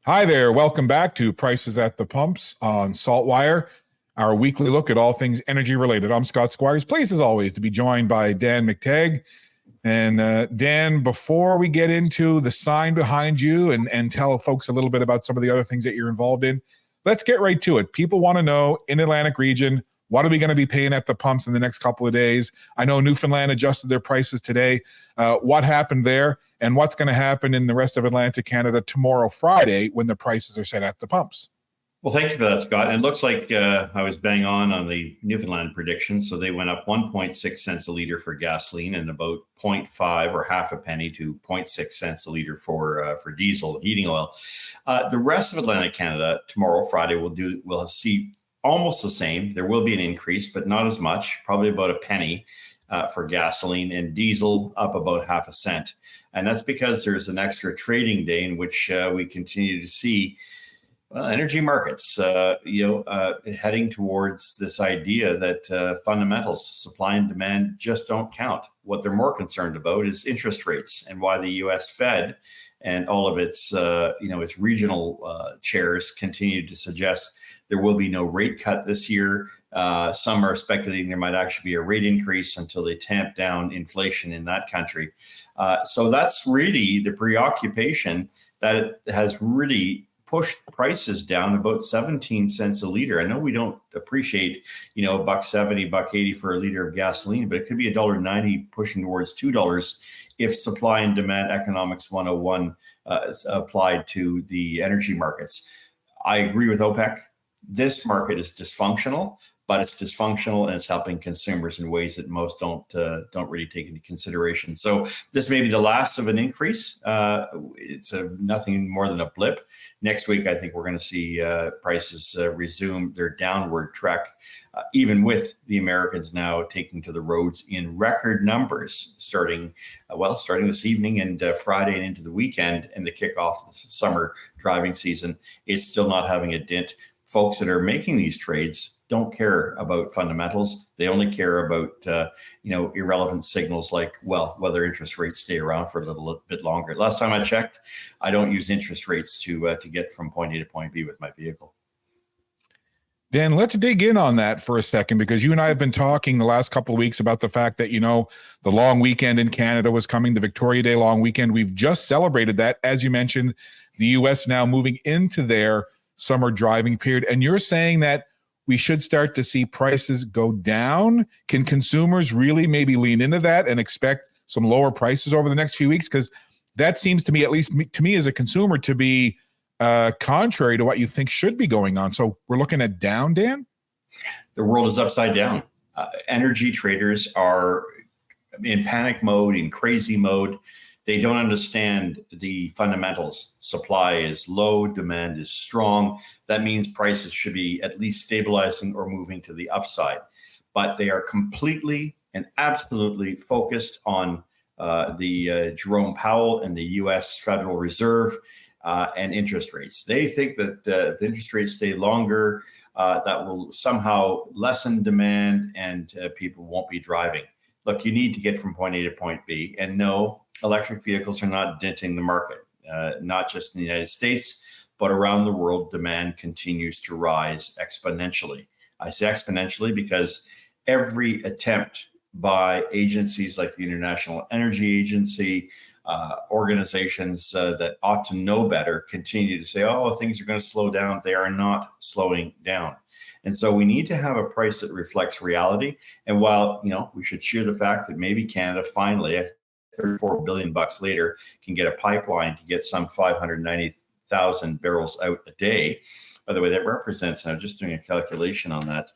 Hi there. Welcome back to Prices at the Pumps on SaltWire, our weekly look at all things energy related. I'm Scott Squires, pleased as always to be joined by Dan McTagg. And Dan, before we get into the sign behind you and tell folks a little bit about some of the other things that you're involved in, let's get right to it. People want to know, in Atlantic region, what are we going to be paying at the pumps in the next couple of days? I know Newfoundland adjusted their prices today. What happened there, and what's going to happen in the rest of Atlantic Canada tomorrow, Friday, when the prices are set at the pumps? Well, thank you for that, Scott. And it looks like I was bang on the Newfoundland prediction. So they went up 1.6 cents a liter for gasoline and about 0.5 or half a penny to 0.6 cents a liter for diesel heating oil. The rest of Atlantic Canada tomorrow, Friday, we'll see almost the same. There will be an increase, but not as much, probably about a penny for gasoline, and diesel up about half a cent. And that's because there's an extra trading day in which we continue to see energy markets, heading towards this idea that fundamentals, supply and demand, just don't count. What they're more concerned about is interest rates, and why the U.S. Fed and all of its regional chairs continue to suggest there will be no rate cut this year. Some are speculating there might actually be a rate increase until they tamp down inflation in that country. So that's really the preoccupation that it has really pushed prices down about 17 cents a liter. I know we don't appreciate, $1.70, $1.80 for a liter of gasoline, but it could be $1.90 pushing towards $2 if supply and demand economics 101 is applied to the energy markets. I agree with Opec. This market is dysfunctional, but it's dysfunctional and it's helping consumers in ways that most don't really take into consideration. So this may be the last of an increase. It's nothing more than a blip. Next week, I think we're going to see prices resume their downward trek, even with the Americans now taking to the roads in record numbers, starting this evening and Friday and into the weekend and the kickoff of the summer driving season. It's still not having a dent. Folks that are making these trades don't care about fundamentals. They only care about irrelevant signals like, whether interest rates stay around for a little bit longer. Last time I checked, I don't use interest rates to get from point A to point B with my vehicle. Dan, let's dig in on that for a second, because you and I have been talking the last couple of weeks about the fact that, the long weekend in Canada was coming, the Victoria Day long weekend. We've just celebrated that. As you mentioned, the U.S. now moving into their summer driving period. And you're saying that we should start to see prices go down. Can consumers really maybe lean into that and expect some lower prices over the next few weeks? Because that seems to me, at least to me as a consumer, to be contrary to what you think should be going on. So we're looking at down, Dan? The world is upside down. Energy traders are in panic mode, in crazy mode. They don't understand the fundamentals. Supply is low, demand is strong. That means prices should be at least stabilizing or moving to the upside. But they are completely and absolutely focused on the Jerome Powell and the U.S. Federal Reserve and interest rates. They think that if interest rates stay longer, that will somehow lessen demand and people won't be driving. Look, you need to get from point A to point B. And no, electric vehicles are not denting the market, not just in the United States, but around the world. Demand continues to rise exponentially. I say exponentially because every attempt by agencies like the International Energy Agency, organizations that ought to know better, continue to say, things are going to slow down. They are not slowing down. And so we need to have a price that reflects reality. And while, we should cheer the fact that maybe Canada finally, $34 billion later, can get a pipeline to get some 590,000 barrels out a day. By the way, that represents, and I'm just doing a calculation on that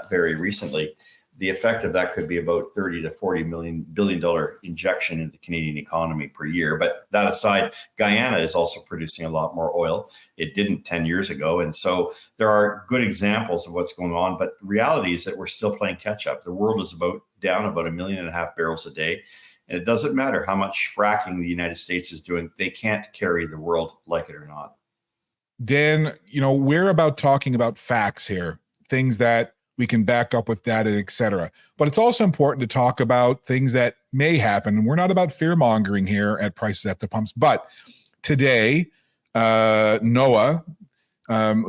very recently, the effect of that could be about $30 to $40 billion injection into the Canadian economy per year. But that aside, Guyana is also producing a lot more oil. It didn't 10 years ago. And so there are good examples of what's going on. But reality is that we're still playing catch up. The world is down about 1.5 million barrels a day. And it doesn't matter how much fracking the United States is doing. They can't carry the world, like it or not. Dan, we're about talking about facts here, things that we can back up with data, et cetera. But it's also important to talk about things that may happen. We're not about fear mongering here at Prices at the Pumps. But today, NOAA,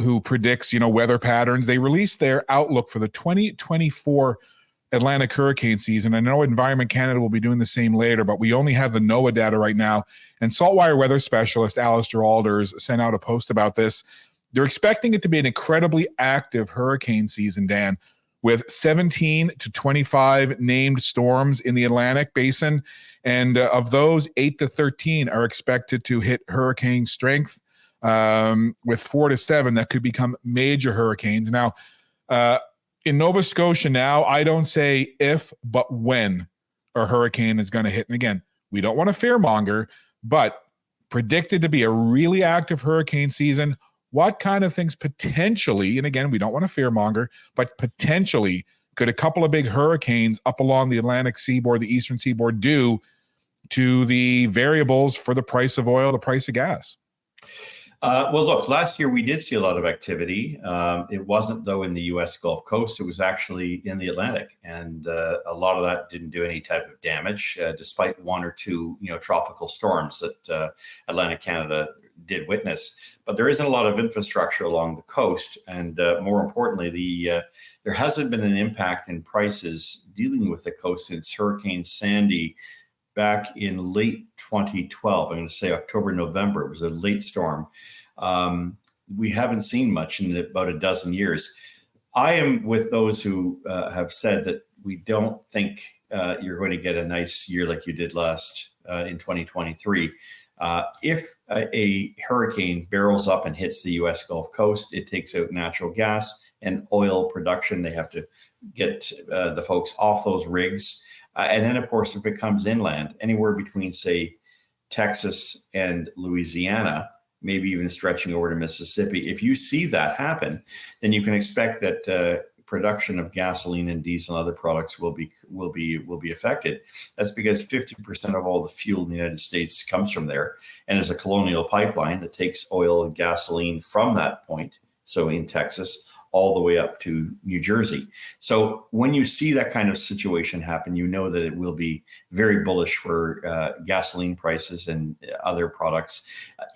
who predicts, weather patterns. They released their outlook for the 2024 Atlantic hurricane season. I know Environment Canada will be doing the same later, but we only have the NOAA data right now. And SaltWire weather specialist Alistair Alders sent out a post about this. They're expecting it to be an incredibly active hurricane season, Dan, with 17 to 25 named storms in the Atlantic basin. And of those, 8 to 13 are expected to hit hurricane strength, with 4 to 7 that could become major hurricanes. Now, in Nova Scotia now, I don't say if, but when a hurricane is going to hit. And again, we don't want to fearmonger, but predicted to be a really active hurricane season. What kind of things potentially, and again, we don't want to fearmonger, but potentially could a couple of big hurricanes up along the Atlantic seaboard, the eastern seaboard, do to the variables for the price of oil, the price of gas? Well, look, last year we did see a lot of activity. It wasn't, though, in the U.S. Gulf Coast. It was actually in the Atlantic. And a lot of that didn't do any type of damage, despite 1 or 2, tropical storms that Atlantic Canada did witness. But there isn't a lot of infrastructure along the coast. And more importantly, there hasn't been an impact in prices dealing with the coast since Hurricane Sandy back in late 2012. I'm going to say October, November. It was a late storm. We haven't seen much in about a dozen years. I am with those who have said that we don't think you're going to get a nice year like you did last in 2023. If a hurricane barrels up and hits the U.S. Gulf Coast, it takes out natural gas and oil production. They have to get the folks off those rigs. And then, of course, if it comes inland, anywhere between, say, Texas and Louisiana, maybe even stretching over to Mississippi, if you see that happen, then you can expect that production of gasoline and diesel and other products will be affected. That's because 50% of all the fuel in the United States comes from there, and there's a colonial pipeline that takes oil and gasoline from that point, so in Texas, all the way up to New Jersey. So when you see that kind of situation happen, you know that it will be very bullish for gasoline prices and other products,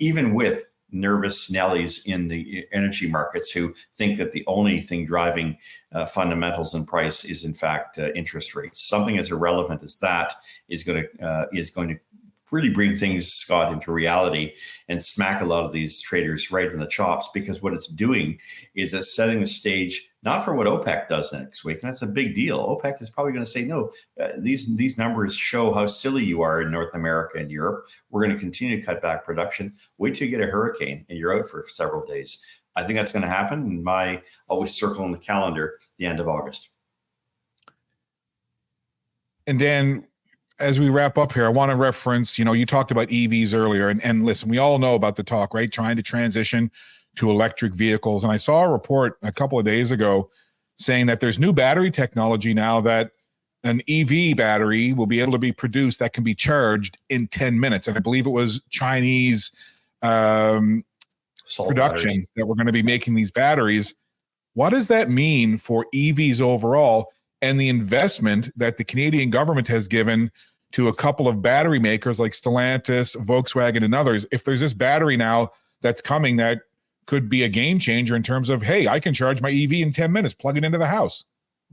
even with nervous Nellies in the energy markets who think that the only thing driving fundamentals and price is in fact interest rates. Something as irrelevant as that is going to really bring things, Scott, into reality and smack a lot of these traders right in the chops, because what it's doing is it's setting the stage not for what OPEC does next week, and that's a big deal. OPEC is probably going to say, no, these numbers show how silly you are in North America and Europe. We're going to continue to cut back production. Wait till you get a hurricane and you're out for several days. I think that's going to happen. And my always circle on the calendar, the end of August. And then, as we wrap up here, I want to reference, you talked about EVs earlier, and listen, we all know about the talk, right? Trying to transition to electric vehicles. And I saw a report a couple of days ago saying that there's new battery technology now that an EV battery will be able to be produced that can be charged in 10 minutes. And I believe it was Chinese production batteries that we're going to be making these batteries. What does that mean for EVs overall and the investment that the Canadian government has given to a couple of battery makers like Stellantis, Volkswagen, and others? If there's this battery now that's coming that could be a game changer in terms of, hey, I can charge my EV in 10 minutes, plug it into the house.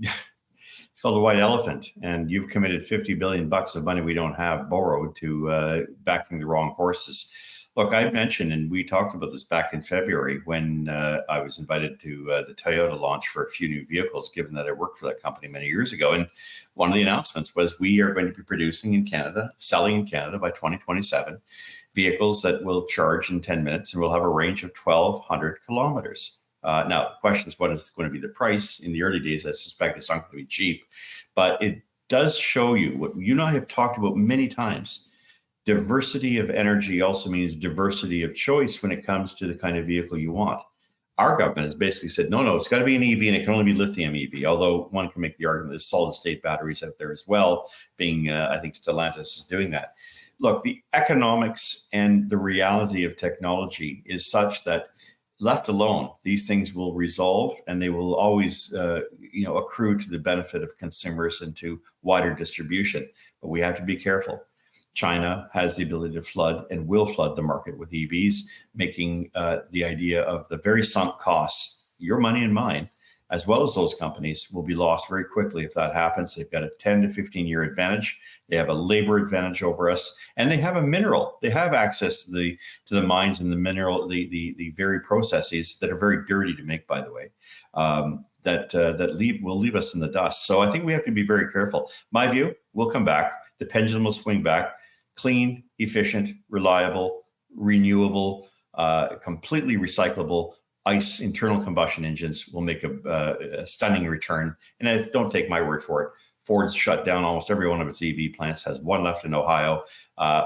It's called the white elephant. And you've committed $50 billion of money we don't have borrowed to backing the wrong horses. Look, I mentioned, and we talked about this back in February when I was invited to the Toyota launch for a few new vehicles, given that I worked for that company many years ago. And one of the announcements was we are going to be producing in Canada, selling in Canada by 2027, vehicles that will charge in 10 minutes and will have a range of 1,200 kilometers. Now, the question is, what is going to be the price? In the early days, I suspect it's not going to be cheap, but it does show you what you and I have talked about many times. Diversity of energy also means diversity of choice when it comes to the kind of vehicle you want. Our government has basically said, no, it's got to be an EV and it can only be lithium EV, although one can make the argument there's solid state batteries out there as well, being, I think Stellantis is doing that. Look, the economics and the reality of technology is such that left alone, these things will resolve and they will always, accrue to the benefit of consumers and to wider distribution. But we have to be careful. China has the ability to flood and will flood the market with EVs, making the idea of the very sunk costs, your money and mine, as well as those companies, will be lost very quickly if that happens. They've got a 10 to 15 year advantage. They have a labor advantage over us, and they have a mineral. They have access to the mines and the mineral, the very processes that are very dirty to make, by the way, that will leave us in the dust. So I think we have to be very careful. My view, we'll come back. The pendulum will swing back. Clean, efficient, reliable, renewable, completely recyclable ICE internal combustion engines will make a stunning return. And don't take my word for it. Ford's shut down almost every one of its EV plants, has one left in Ohio.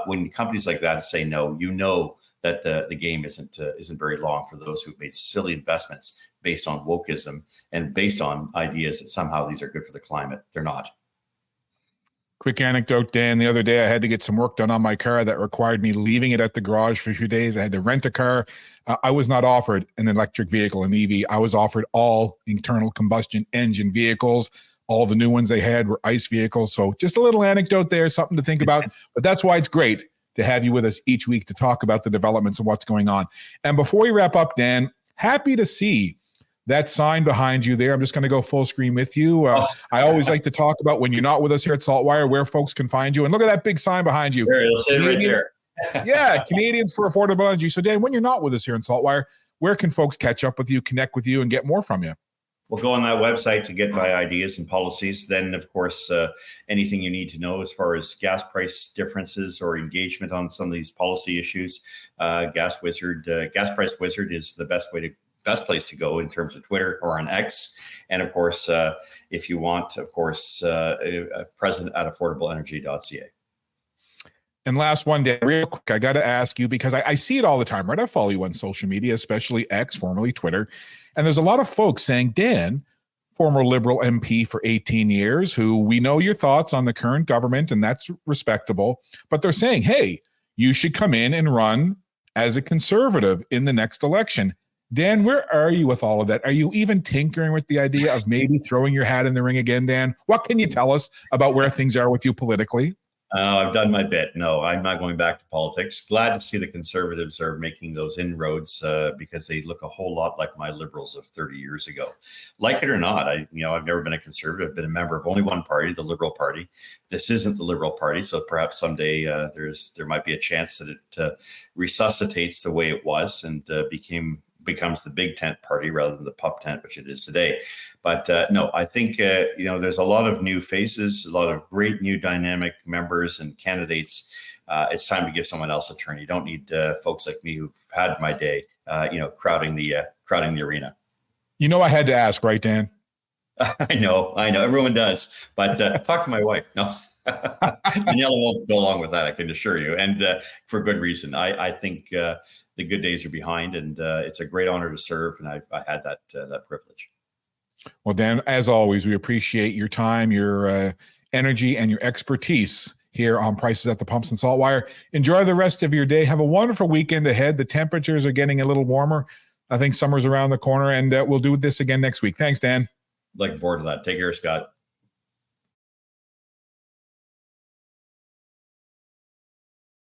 When companies like that say no, you know that the game isn't very long for those who've made silly investments based on wokeism and based on ideas that somehow these are good for the climate. They're not. Quick anecdote, Dan. The other day, I had to get some work done on my car that required me leaving it at the garage for a few days. I had to rent a car. I was not offered an electric vehicle, an EV. I was offered all internal combustion engine vehicles. All the new ones they had were ICE vehicles. So just a little anecdote there, something to think about. But that's why it's great to have you with us each week to talk about the developments and what's going on. And before we wrap up, Dan, happy to see that sign behind you there. I'm just going to go full screen with you. I always like to talk about when you're not with us here at SaltWire, where folks can find you. And look at that big sign behind you. There, it'll say right there. Yeah, Canadians for Affordable Energy. So Dan, when you're not with us here in SaltWire, where can folks catch up with you, connect with you, and get more from you? We'll go on that website to get my ideas and policies. Then, of course, anything you need to know as far as gas price differences or engagement on some of these policy issues, Gas Price Wizard is the best place to go in terms of Twitter or on X. And of course, if you want, of course, president at affordableenergy.ca. And last one, Dan, real quick, I got to ask you, because I see it all the time, right? I follow you on social media, especially X, formerly Twitter. And there's a lot of folks saying, Dan, former Liberal MP for 18 years, who we know your thoughts on the current government, and that's respectable. But they're saying, hey, you should come in and run as a Conservative in the next election. Dan, where are you with all of that? Are you even tinkering with the idea of maybe throwing your hat in the ring again, Dan? What can you tell us about where things are with you politically? I've done my bit. No, I'm not going back to politics. Glad to see the Conservatives are making those inroads because they look a whole lot like my Liberals of 30 years ago. Like it or not, I've never been a Conservative. I've been a member of only one party, the Liberal Party. This isn't the Liberal Party, so perhaps someday there might be a chance that it resuscitates the way it was and becomes the big tent party rather than the pup tent, which it is today. But no, I think, there's a lot of new faces, a lot of great new dynamic members and candidates. It's time to give someone else a turn. You don't need folks like me who've had my day, crowding the arena. I had to ask, right, Dan? I know. Everyone does. But talk to my wife. No. Daniela won't go along with that, I can assure you, and for good reason. I think the good days are behind, and it's a great honor to serve, and I had that privilege. Well, Dan, as always, we appreciate your time, your energy, and your expertise here on Prices at the Pumps and SaltWire. Enjoy the rest of your day. Have a wonderful weekend ahead. The temperatures are getting a little warmer. I think summer's around the corner, and we'll do this again next week. Thanks, Dan. Looking forward to that. Take care, Scott.